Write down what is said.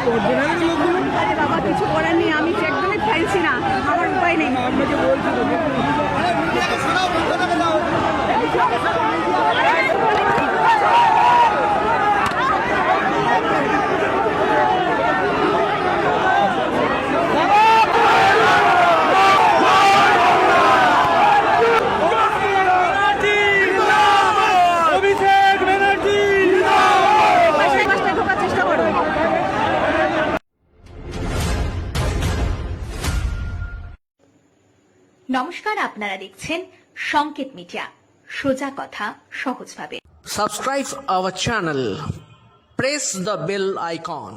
আরে বাবা, কিছু করার নেই, আমি একদমই চাইছি না, আমার উপায় নেই। ঢোকার চেষ্টা করো। নমস্কার, আপনারা দেখছেন সংকেত মিডিয়া, সোজা কথা সহজভাবে। Subscribe our channel. Press the bell icon.